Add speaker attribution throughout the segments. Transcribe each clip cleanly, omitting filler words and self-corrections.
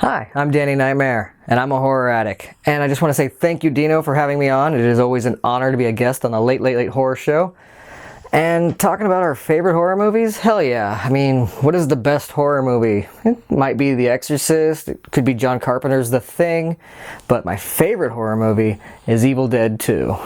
Speaker 1: Hi, I'm Danny Nightmare, and I'm a horror addict. And I just want to say thank you, Dino, for having me on. It is always an honor to be a guest on the Late Horror Show. And talking about our favorite horror movies? Hell yeah. I mean, what is the best horror movie? It might be The Exorcist, it could be John Carpenter's The Thing, but my favorite horror movie is Evil Dead 2.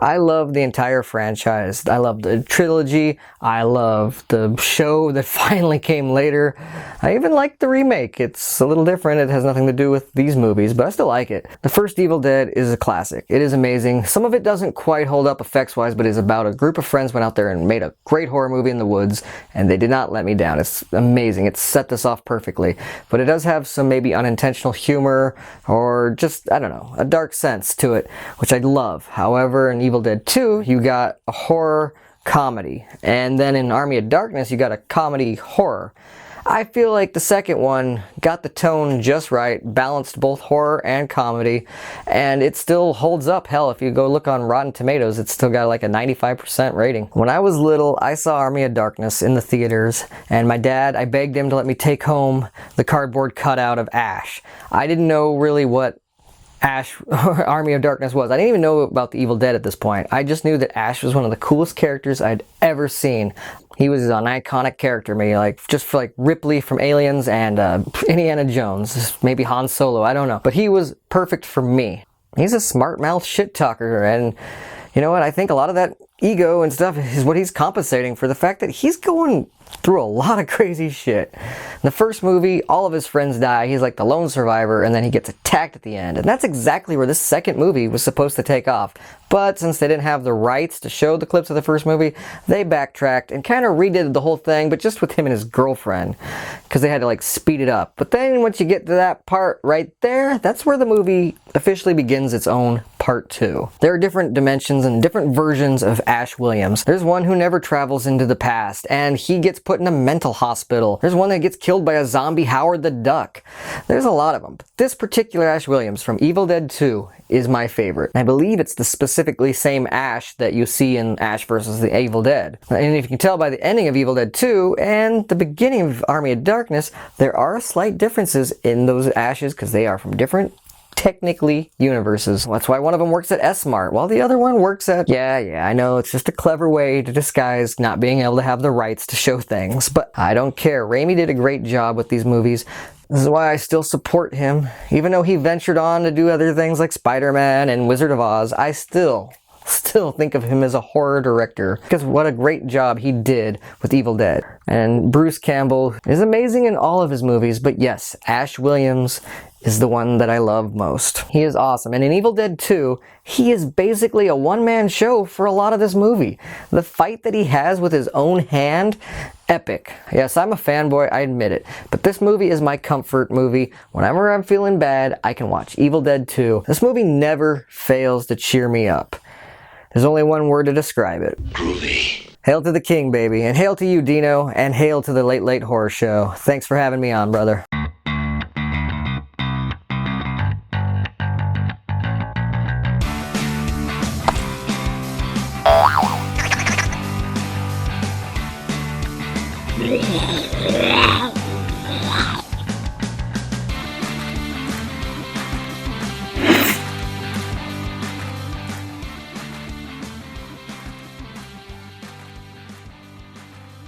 Speaker 1: I love the entire franchise. I love the trilogy. I love the show that finally came later. I even like the remake. It's a little different. It has nothing to do with these movies, but I still like it. The first Evil Dead is a classic. It is amazing. Some of it doesn't quite hold up effects-wise, but it's about a group of friends went out there and made a great horror movie in the woods, and they did not let me down. It's amazing. It set this off perfectly. But it does have some maybe unintentional humor or just, I don't know, a dark sense to it, which I love. However, in Evil Dead 2, you got a horror comedy. And then in Army of Darkness, you got a comedy horror. I feel like the second one got the tone just right, balanced both horror and comedy, and it still holds up. Hell, if you go look on Rotten Tomatoes, it's still got like a 95% rating. When I was little, I saw Army of Darkness in the theaters, and my dad, I begged him to let me take home the cardboard cutout of Ash. I didn't know really what Ash Army of Darkness was. I didn't even know about the Evil Dead at this point. I just knew that Ash was one of the coolest characters I'd ever seen. He was an iconic character, maybe like just for like Ripley from Aliens and Indiana Jones, maybe Han Solo, I don't know. But he was perfect for me. He's a smart mouth shit talker, and you know what? I think a lot of that ego and stuff is what he's compensating for the fact that he's going through a lot of crazy shit. In the first movie, all of his friends die. He's like the lone survivor, and then he gets attacked at the end. And that's exactly where this second movie was supposed to take off. But since they didn't have the rights to show the clips of the first movie, they backtracked and kind of redid the whole thing, but just with him and his girlfriend, because they had to like speed it up. But then once you get to that part right there, that's where the movie officially begins its own part 2. There are different dimensions and different versions of Ash Williams. There's one who never travels into the past, and he gets put in a mental hospital. There's one that gets killed by a zombie Howard the Duck. There's a lot of them. But this particular Ash Williams from Evil Dead 2 is my favorite. I believe it's the specifically same Ash that you see in Ash vs. the Evil Dead. And if you can tell by the ending of Evil Dead 2 and the beginning of Army of Darkness, there are slight differences in those Ashes because they are from different technically universes. That's why one of them works at S-Mart while the other one works at... Yeah, I know, it's just a clever way to disguise not being able to have the rights to show things, but I don't care. Raimi did a great job with these movies. This is why I still support him. Even though he ventured on to do other things like Spider-Man and Wizard of Oz, I still think of him as a horror director, because what a great job he did with Evil Dead. And Bruce Campbell is amazing in all of his movies, but yes, Ash Williams is the one that I love most. He is awesome. And in Evil Dead 2, he is basically a one-man show for a lot of this movie. The fight that he has with his own hand, epic. Yes, I'm a fanboy, I admit it. But this movie is my comfort movie. Whenever I'm feeling bad, I can watch Evil Dead 2. This movie never fails to cheer me up. There's only one word to describe it. Groovy. Hail to the king, baby. And hail to you, Dino. And hail to the Late Horror Show. Thanks for having me on, brother.
Speaker 2: Yeah.